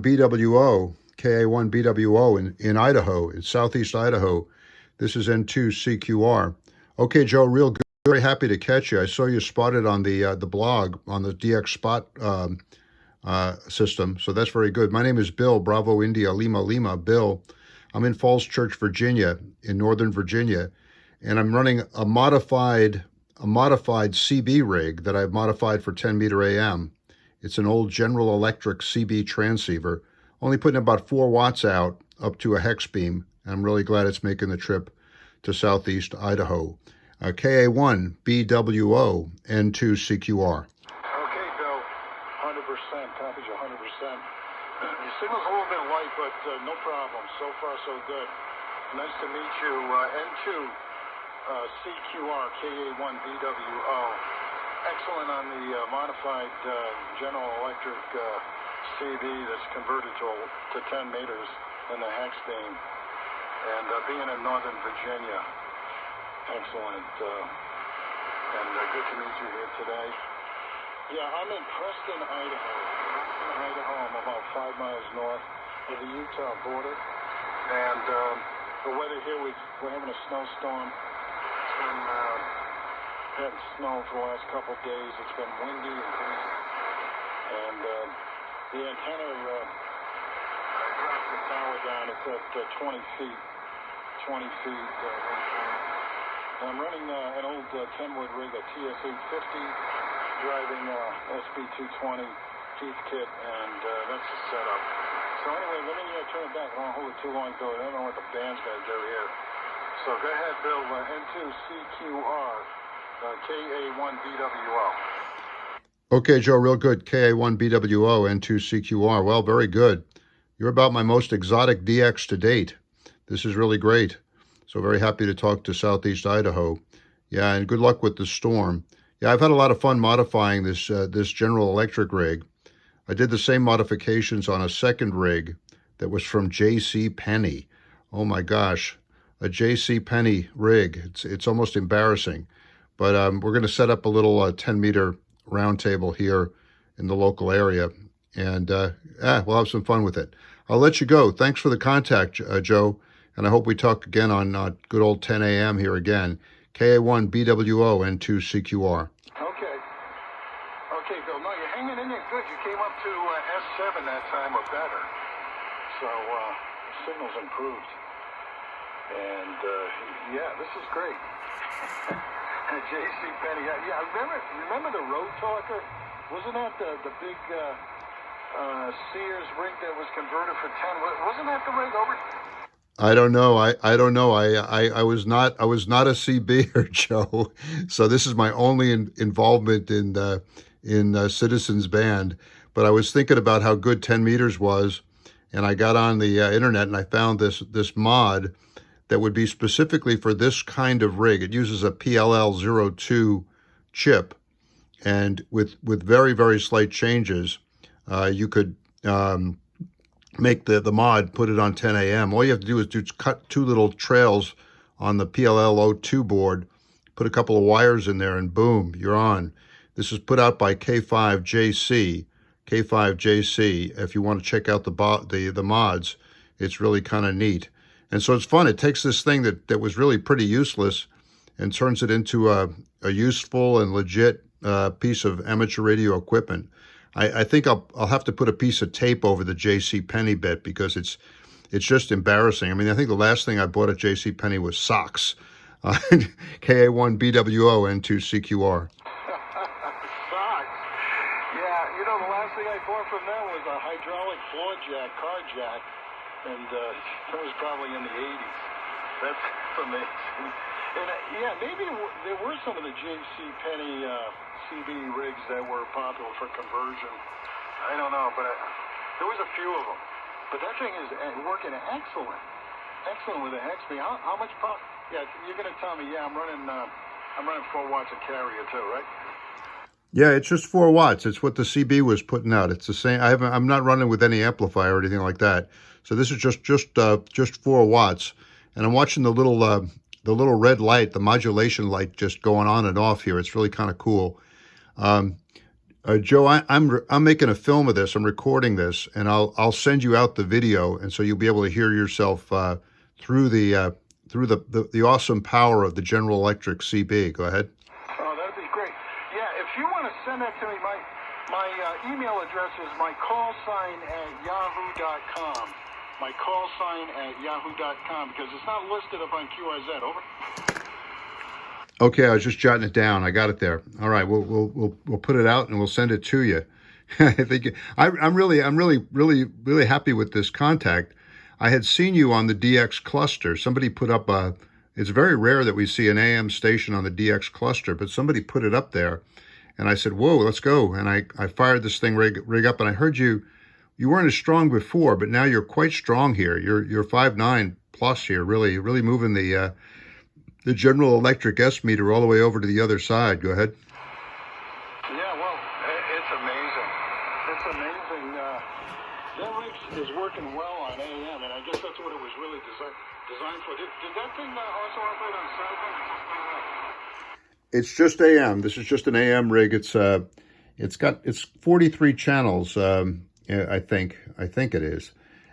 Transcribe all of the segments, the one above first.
BWO, KA1 BWO in Idaho, in southeast Idaho. This is N2CQR. Okay, Joe, real good. Very happy to catch you. I saw you spotted on the blog on the DX Spot system, so that's very good. My name is Bill, Bravo India Lima Lima. Bill, I'm in Falls Church, Virginia, in Northern Virginia, and I'm running a modified CB rig that I've modified for 10 meter AM. It's an old General Electric CB transceiver, only putting about 4 watts out up to a hex beam. I'm really glad it's making the trip to southeast Idaho. KA1 BWO N2CQR. Okay, Bill, 100%, copies you 100%. Your signal's a little bit light, but no problem. So far, so good. Nice to meet you. N2CQR, KA1 BWO. Excellent on the modified General Electric CB that's converted to 10 meters in the hex beam. And being in Northern Virginia, excellent. And good to meet you here today. Yeah, I'm in Preston, Idaho. I'm about 5 miles north of the Utah border. And the weather here, we're having a snowstorm. It's been had snow for the last couple of days. It's been windy and crazy. And the antenna, I dropped the tower down. It's at 20 feet. 20 feet. And I'm running an old 10-wood rig, a TS-850, driving SB220 teeth kit, and that's the setup. So anyway, let me turn it back. I don't hold it too long, Bill. I don't know what the band's going to do here. So go ahead, Bill. N2CQR. KA1BWO. Okay, Joe, real good. KA1BWO, N2CQR. Well, very good. You're about my most exotic DX to date. This is really great. So very happy to talk to southeast Idaho. Yeah, and good luck with the storm. Yeah, I've had a lot of fun modifying this General Electric rig. I did the same modifications on a second rig that was from J.C. Penney. Oh my gosh, a J.C. Penney rig. It's almost embarrassing. But we're going to set up a little 10-meter round table here in the local area, and we'll have some fun with it. I'll let you go. Thanks for the contact, Joe, and I hope we talk again on good old 10 a.m. here again. KA1 BWO N2CQR. Okay, Bill. No, you're hanging in there good. You came up to S7 that time or better, so the signal's improved. And yeah, this is great. J.C. Penney, yeah. Remember the Road Talker? Wasn't that the big Sears rig that was converted for 10? Wasn't that the rig over? I don't know. I don't know. I was not a CBer, Joe. So this is my only involvement in Citizens Band. But I was thinking about how good 10 meters was, and I got on the internet and I found this mod that would be specifically for this kind of rig. It uses a PLL02 chip, and with very, very slight changes, you could make the mod, put it on 10 a.m. All you have to do is cut 2 little trails on the PLL02 board, put a couple of wires in there, and boom, you're on. This is put out by K5JC. K5JC. If you want to check out the mods, it's really kind of neat. And so it's fun. It takes this thing that was really pretty useless and turns it into a useful and legit piece of amateur radio equipment. I think I'll have to put a piece of tape over the J.C. Penney bit because it's just embarrassing. I mean, I think the last thing I bought at J.C. Penney was socks. KA1 BWO N2CQR. Socks. Yeah, the last thing I bought from them was a hydraulic floor jack, car jack. And that was probably in the 80s. That's amazing. And yeah, maybe there were some of the J.C. Penney CB rigs that were popular for conversion. I don't know, but there was a few of them. But that thing is working excellent. Excellent with a hex beam. How much power? Yeah, you're going to tell me, yeah, I'm running 4 watts of carrier too, right? Yeah, it's just 4 watts. It's what the CB was putting out. It's the same. I'm not running with any amplifier or anything like that. So this is just 4 watts, and I'm watching the little red light, the modulation light, just going on and off here. It's really kind of cool. Joe, I'm making a film of this. I'm recording this, and I'll send you out the video, and so you'll be able to hear yourself through the awesome power of the General Electric CB. Go ahead. Oh, that'd be great. Yeah, if you want to send that to me, my email address is mycallsign@yahoo.com. Mycallsign@yahoo.com, because it's not listed up on QRZ. Over. Okay, I was just jotting it down. I got it there. All right, we'll put it out and we'll send it to you. I think I'm really happy with this contact. I had seen you on the DX cluster. Somebody put up a. It's very rare that we see an AM station on the DX cluster, but somebody put it up there, and I said, "Whoa, let's go!" And I fired this thing rig up, and I heard you. You weren't as strong before, but now you're quite strong here. You're 5'9" plus here, really moving the General Electric S meter all the way over to the other side. Go ahead. Yeah, well, it's amazing. It's amazing. That rig is working well on AM, and I guess that's what it was really designed for. Did that thing also operate on satellite? It's just AM. This is just an AM rig. It's 43 channels. I think it is,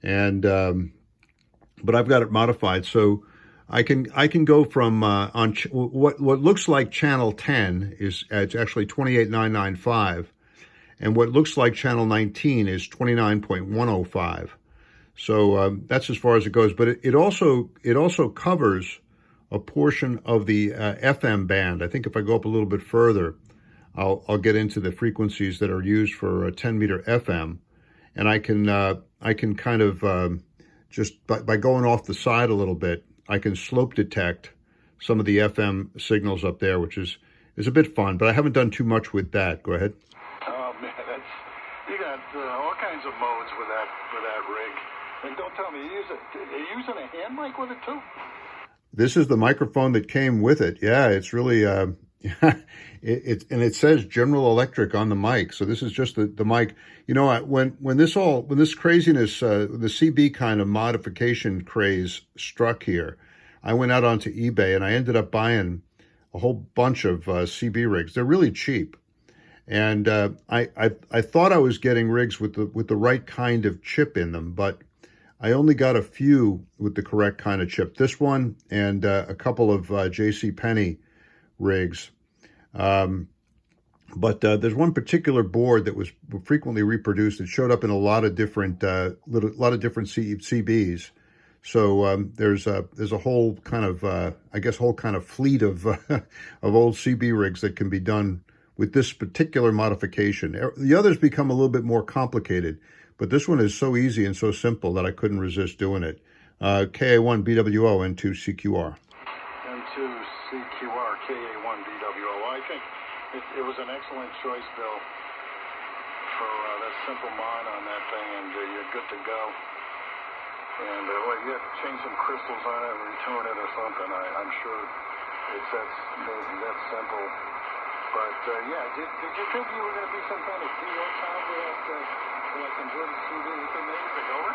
and but I've got it modified so. I can go from what looks like channel 10 is it's actually 28995, and what looks like channel 19 is 29.105. So that's as far as it goes. But it also covers a portion of the FM band. I think if I go up a little bit further, I'll get into the frequencies that are used for 10 meter FM, and I can kind of just by going off the side a little bit. I can slope detect some of the FM signals up there, which is a bit fun, but I haven't done too much with that. Go ahead. Oh man, you got all kinds of modes with that rig. And don't tell me you're using a hand mic with it too. This is the microphone that came with it. Yeah, it's really it says General Electric on the mic. So this is just the mic. You know, when this craziness, the CB kind of modification craze struck here, I went out onto eBay and I ended up buying a whole bunch of CB rigs. They're really cheap, and I thought I was getting rigs with the right kind of chip in them, but I only got a few with the correct kind of chip. This one and a couple of JCPenney rigs. But there's one particular board that was frequently reproduced. It showed up in a lot of different different CBs. So there's a whole kind of fleet of of old CB rigs that can be done with this particular modification. The others become a little bit more complicated, but this one is so easy and so simple that I couldn't resist doing it. KA1 BWO N2 CQR. N2 CQR KA1 BWO. I think it was an excellent choice, Bill, for that simple mod on that thing, and you're good to go. And you have to change some crystals on it, retune it or something. I'm sure it's that simple. But yeah, did you think you were going to be some kind of deal time with that converted CD within anything over?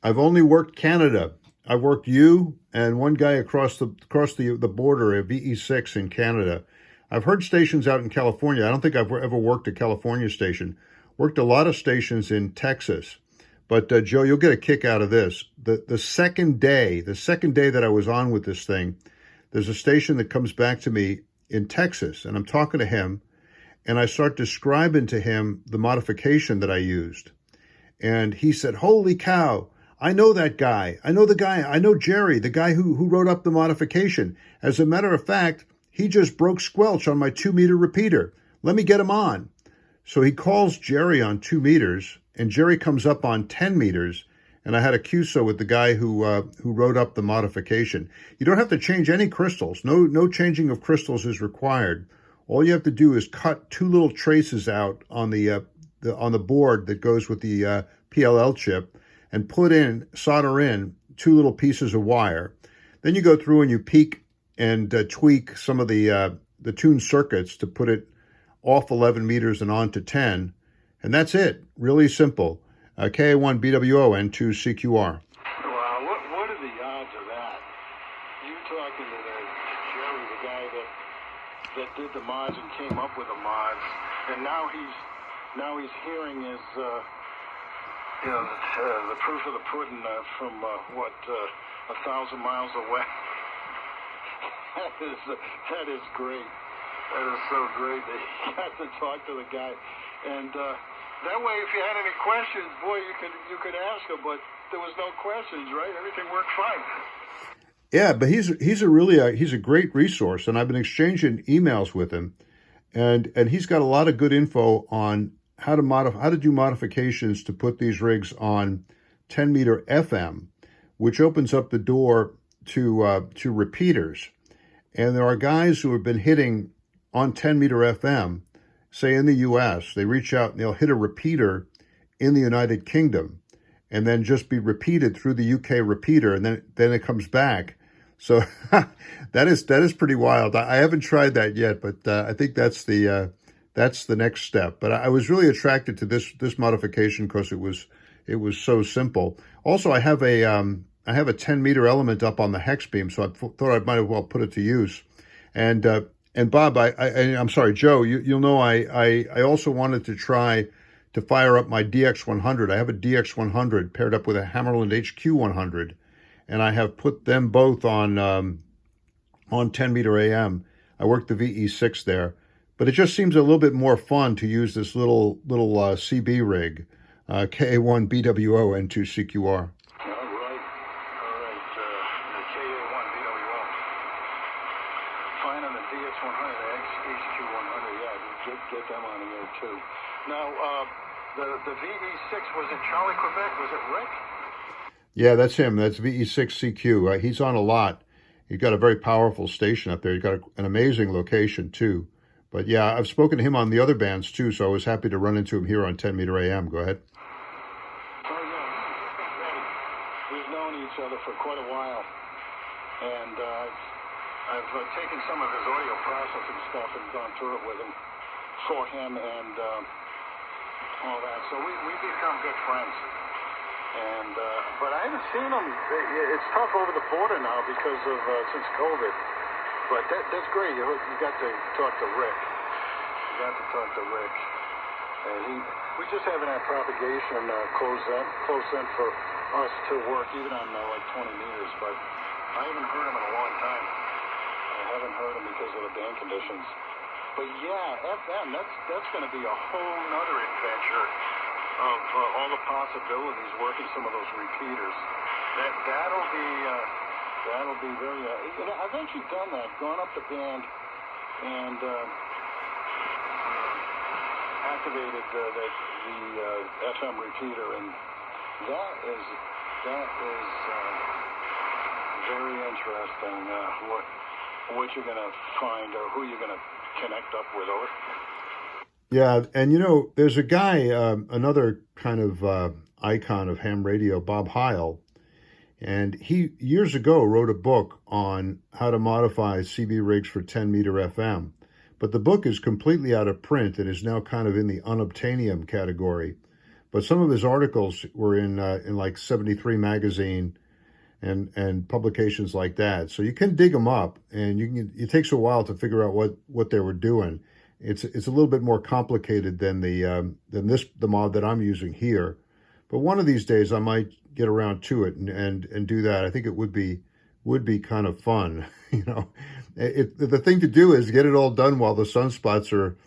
I've only worked Canada. I've worked you and one guy across the border at VE6 in Canada. I've heard stations out in California. I don't think I've ever worked a California station. Worked a lot of stations in Texas. But Joe, you'll get a kick out of this. The second day that I was on with this thing, there's a station that comes back to me in Texas, and I'm talking to him, and I start describing to him the modification that I used. And he said, "Holy cow, I know that guy. I know the guy. I know Jerry, the guy who wrote up the modification. As a matter of fact, he just broke squelch on my 2-meter repeater. Let me get him on." So he calls Jerry on 2 meters, and Jerry comes up on 10 meters, and I had a QSO with the guy who wrote up the modification. You don't have to change any crystals. No changing of crystals is required. All you have to do is cut 2 little traces out on the board that goes with the PLL chip, and solder in 2 little pieces of wire. Then you go through and you peak and tweak some of the tuned circuits to put it off 11 meters and onto 10. And that's it. Really simple. KA1 BWO N2 CQR. Wow, what are the odds of that? You talking to Jerry, the guy that did the mods and came up with the mods, and now he's hearing his the proof of the pudding from 1,000 miles away. That is great. That is so great that he got to talk to the guy, and that way, if you had any questions, boy, you could ask him. But there was no questions, right? Everything worked fine. Yeah, but he's a great resource, and I've been exchanging emails with him, and he's got a lot of good info on how to do modifications to put these rigs on 10 meter FM, which opens up the door to repeaters. And there are guys who have been hitting on 10 meter FM, say in the U.S. They reach out and they'll hit a repeater in the United Kingdom, and then just be repeated through the UK repeater, and then it comes back. So that is pretty wild. I haven't tried that yet, but I think that's the next step. But I was really attracted to this modification because it was so simple. Also, I have a 10 meter element up on the hex beam, so I thought I might as well put it to use. And Bob, I'm sorry, Joe, you'll know I also wanted to try to fire up my DX100. I have a DX100 paired up with a Hammerland HQ100, and I have put them both on 10 meter AM. I worked the VE6 there, but it just seems a little bit more fun to use this little CB rig, KA1 BWO N2 CQR. Get them on there too. Now, the VE6, was it Charlie Quebec? Was it Rick? Yeah, that's him. That's VE6 CQ. He's on a lot. He's got a very powerful station up there. He's got an amazing location too. But yeah, I've spoken to him on the other bands too, so I was happy to run into him here on 10 meter AM. Go ahead. Oh yeah, we've known each other for quite a while, and I've taken some of his audio processing stuff and gone through it with him. For him and all that, so we become good friends. And but I haven't seen him. It's tough over the border now because of since COVID. But that's great. You got to talk to Rick. And we just haven't had propagation close in for us to work even on like 20 meters. But I haven't heard him in a long time. I haven't heard him because of the band conditions. But yeah, FM, that's going to be a whole nother adventure of all the possibilities working some of those repeaters. That'll be very. I've actually done that, gone up the band and activated the FM repeater, and that is very interesting. What you're going to find or who you're going to connect up with. Over. Yeah, and there's a guy, another kind of icon of ham radio, Bob Heil, and he years ago wrote a book on how to modify CB rigs for 10 meter FM, but the book is completely out of print and is now kind of in the unobtainium category. But some of his articles were in like 73 magazine and publications like that. So you can dig them up, and it takes a while to figure out what they were doing. It's a little bit more complicated than the mod that I'm using here. But one of these days I might get around to it and do that. I think it would be kind of fun. The thing to do is get it all done while the sunspots are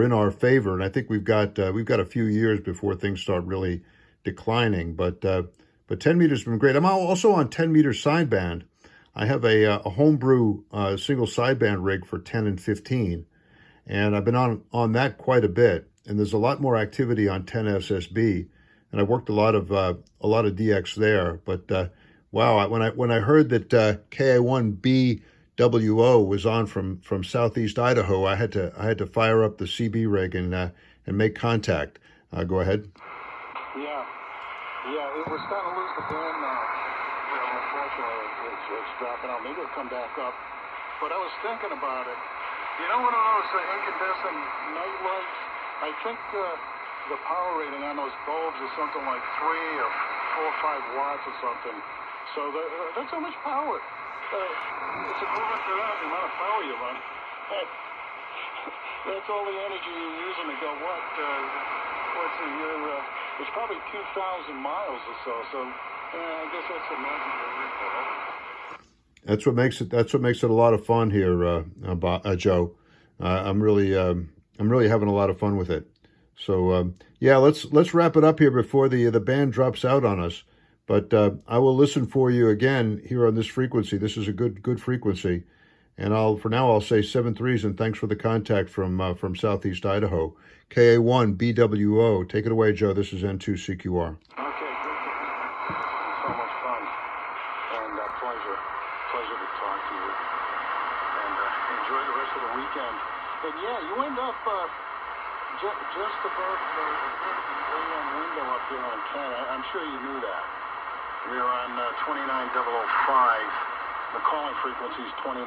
in our favor. And I think we've got a few years before things start really declining. But 10 meters has been great. I'm also on 10 meter sideband. I have a homebrew single sideband rig for 10 and 15, and I've been on that quite a bit. And there's a lot more activity on 10 SSB, and I've worked a lot of DX there. But wow, when I heard that KA1 BWO was on from Southeast Idaho, I had to fire up the CB rig and make contact. Go ahead. Yeah, we're starting to lose the band now. Unfortunately, it's dropping out. Maybe it'll come back up. But I was thinking about it. One of those incandescent night lights, I think the power rating on those bulbs is something like 3 or 4 or 5 watts or something. So that's how much power. It's equivalent to that, the amount of power you run. That's all the energy you're using to go, what's a year, it's probably 2,000 miles or so, so I guess that's a magical ripple. That's what makes it a lot of fun here, Joe. I'm really having a lot of fun with it. So yeah, let's wrap it up here before the band drops out on us. But I will listen for you again here on this frequency. This is a good frequency, and for now I'll say 7.3s and thanks for the contact from Southeast Idaho. KA1 BWO. Take it away, Joe. This is N2CQR. Okay, good. So much fun and pleasure to talk to you. And enjoy the rest of the weekend. And yeah, you end up just above the AM window up here on 10. I'm sure you knew that. We are on 29005. The calling frequency is 2900.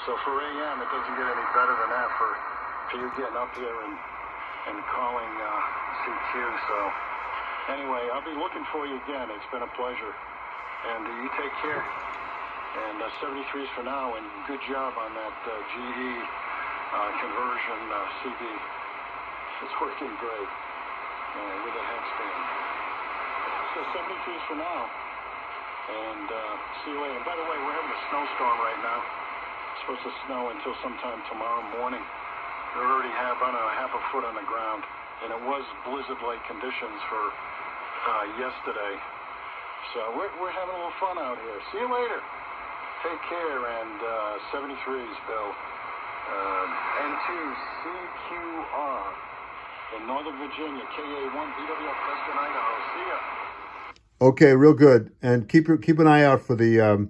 So for AM, it doesn't get any better than that for you getting up here and calling CQ. So anyway, I'll be looking for you again. It's been a pleasure. And you take care. And 73s for now, and good job on that GE conversion CD. It's working great with the hex band. So 73s for now, and see you later. And by the way, we're having a snowstorm right now. It's supposed to snow until sometime tomorrow morning. We already have, I don't know, half a foot on the ground, and it was blizzard-like conditions for yesterday. So we're having a little fun out here. See you later. Take care, and 73s, Bill. N2CQR in Northern Virginia, KA1 BWF, Western Idaho. See ya. Okay, real good. And keep an eye out for the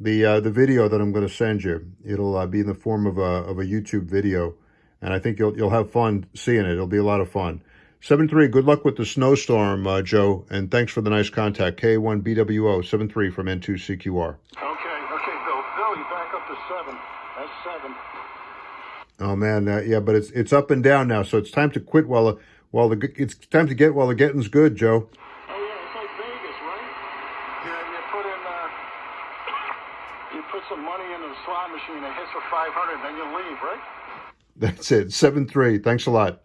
video that I'm going to send you. It'll be in the form of a YouTube video, and I think you'll have fun seeing it. It'll be a lot of fun. 7.3, good luck with the snowstorm, Joe, and thanks for the nice contact. KA1 BWO 7.3 from N2CQR. Okay, Bill, you back up to 7. That's 7. Oh man, yeah, but it's up and down now, so it's time to quit it's time to get while the getting's good, Joe. Oh yeah, it's like Vegas, right? You put some money in the slot machine, it hits for 500, then you leave, right? That's it. 7.3. Thanks a lot.